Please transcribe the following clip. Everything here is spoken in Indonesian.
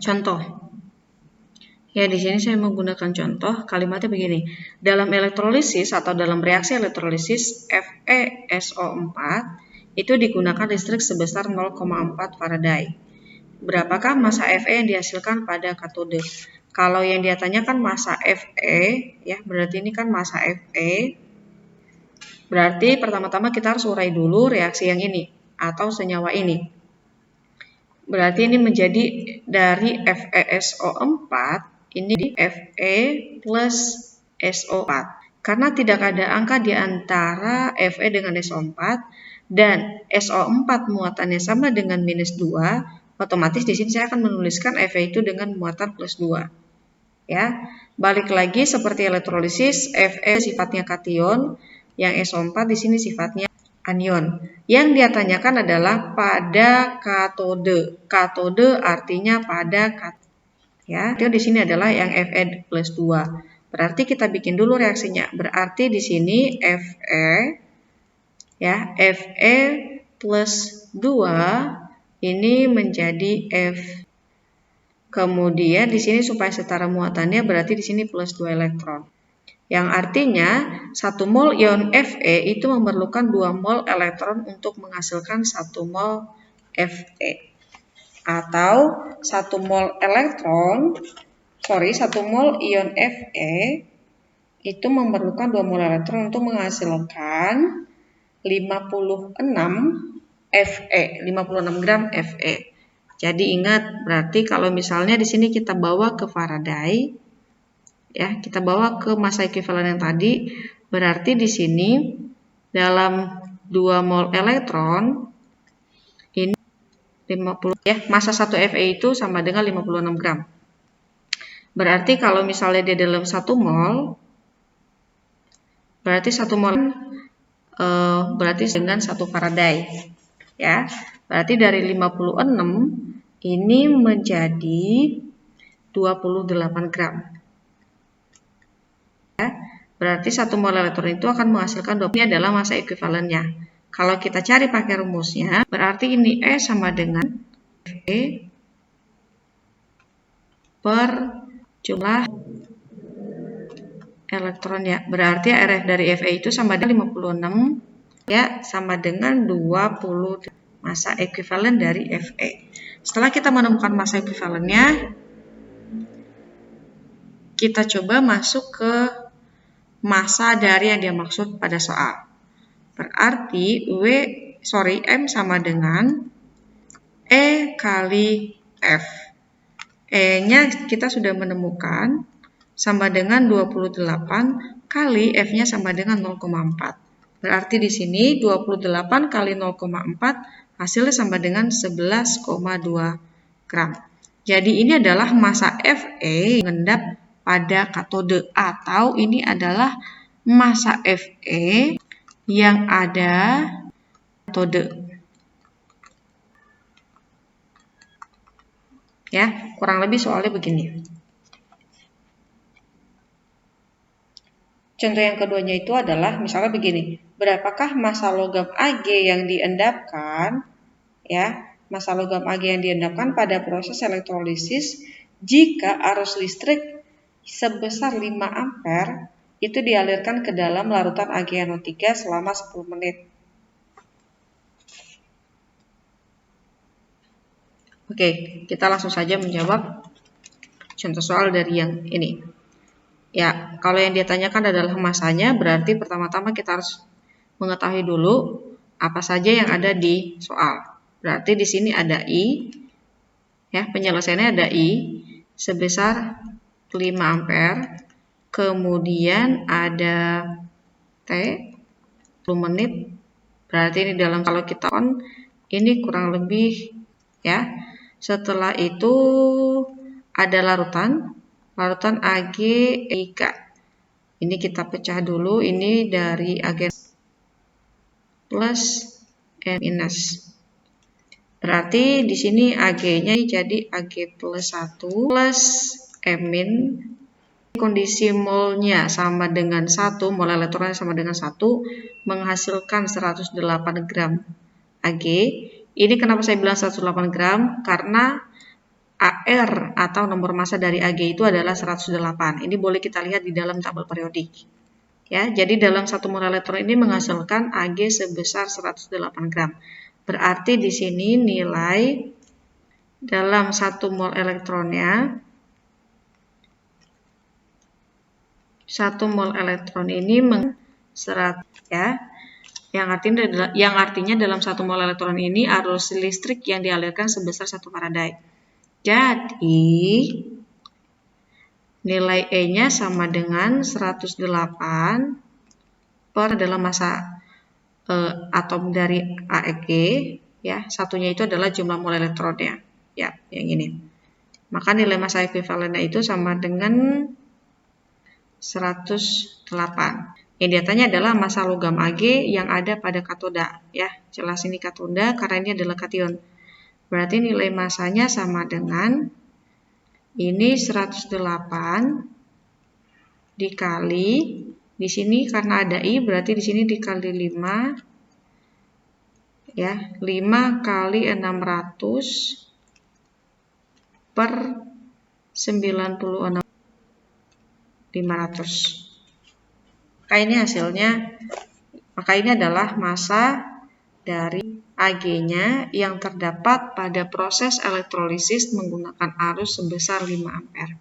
Contoh. Ya, di sini saya menggunakan contoh, kalimatnya begini. Dalam elektrolisis atau dalam reaksi elektrolisis FeSO4 itu digunakan listrik sebesar 0,4 Faraday. Berapakah massa Fe yang dihasilkan pada katode? Kalau yang dia tanyakan massa Fe, ya berarti ini kan massa Fe. Berarti pertama-tama kita harus urai dulu reaksi yang ini atau senyawa ini. Berarti ini menjadi dari FeSO4 ini Fe plus SO4. Karena tidak ada angka di antara Fe dengan SO4 dan SO4 muatannya sama dengan minus 2, otomatis di sini saya akan menuliskan Fe itu dengan muatan plus 2. Ya, balik lagi seperti elektrolisis, Fe sifatnya kation, yang SO4 di sini sifatnya anion. Yang dia tanyakan adalah pada katode. Katode artinya pada katode. Ya, itu di sini adalah yang Fe plus 2. Berarti kita bikin dulu reaksinya. Berarti di sini Fe ya, Fe plus 2 ini menjadi F. Kemudian di sini supaya setara muatannya berarti di sini plus 2 elektron. Yang artinya 1 mol ion Fe itu memerlukan 2 mol elektron untuk menghasilkan 1 mol Fe. Atau 1 mol mol ion Fe itu memerlukan 2 mol elektron untuk menghasilkan 56 Fe, 56 gram Fe. Jadi ingat, berarti kalau misalnya di sini kita bawa ke Faraday, ya, kita bawa ke massa ekuivalen yang tadi, berarti di sini dalam 2 mol elektron ini 50 ya, massa 1 Fe itu sama dengan 56 gram. Berarti kalau misalnya dia dalam 1 mol, berarti 1 mol berarti dengan 1 Faraday. Ya, berarti dari 56 ini menjadi 28 gram. Ya, berarti 1 mol elektron itu akan menghasilkan 2. Ini adalah massa ekuivalennya. Kalau kita cari pakai rumusnya, berarti ini E sama dengan Fe per jumlah elektron ya. Berarti RF dari Fe itu sama dengan 56 ya, sama dengan 20 massa ekuivalen dari Fe. Setelah kita menemukan massa ekuivalennya, kita coba masuk ke massa dari yang dia maksud pada soal. Berarti M sama dengan E kali F. E-nya kita sudah menemukan sama dengan 28 kali F-nya sama dengan 0,4. Berarti di sini 28 kali 0,4 hasilnya sama dengan 11,2 gram. Jadi ini adalah massa Fe mengendap pada katode, atau ini adalah massa Fe yang ada katode. Ya, kurang lebih soalnya begini. Contoh yang keduanya itu adalah misalnya begini. Berapakah massa logam Ag yang diendapkan? Ya, massa logam Ag yang diendapkan pada proses elektrolisis jika arus listrik sebesar 5 ampere itu dialirkan ke dalam larutan AgNO3 selama 10 menit. Oke, kita langsung saja menjawab contoh soal dari yang ini. Ya, kalau yang dia tanyakan adalah massanya, berarti pertama-tama kita harus mengetahui dulu apa saja yang ada di soal. Berarti di sini ada I, ya, penyelesaiannya ada I sebesar 5 ampere, kemudian ada T 10 menit, berarti ini dalam kalau kita on, ini kurang lebih, ya. Setelah itu ada larutan AgEK. Ini kita pecah dulu, ini dari Ag plus N minus. Berarti di sini Ag-nya jadi Ag plus 1 plus M min. Kondisi molnya sama dengan 1, mol elektronnya sama dengan 1, menghasilkan 108 gram Ag. Ini kenapa saya bilang 108 gram? Karena AR atau nomor massa dari Ag itu adalah 108. Ini boleh kita lihat di dalam tabel periodik. Ya, jadi dalam 1 mol elektron ini menghasilkan Ag sebesar 108 gram. Berarti di sini nilai dalam 1 mol elektronnya, 1 mol elektron ini 100 ya. Yang artinya dalam 1 mol elektron ini arus listrik yang dialirkan sebesar 1 Faraday. Jadi nilai E-nya sama dengan 108 per adalah massa atom dari Ag, ya. Satunya itu adalah jumlah mol elektronnya, ya, yang ini. Maka nilai massa ekuivalennya itu sama dengan 108. Yang diatanya adalah massa logam Ag yang ada pada katoda, ya. Jelas ini katoda karena ini adalah kation. Berarti nilai massanya sama dengan ini 108 dikali di sini karena ada I berarti di sini dikali 5 ya, 5 kali 600 per 96 500. Maka ini hasilnya, maka ini adalah massa dari Ag-nya yang terdapat pada proses elektrolisis menggunakan arus sebesar 5 ampere.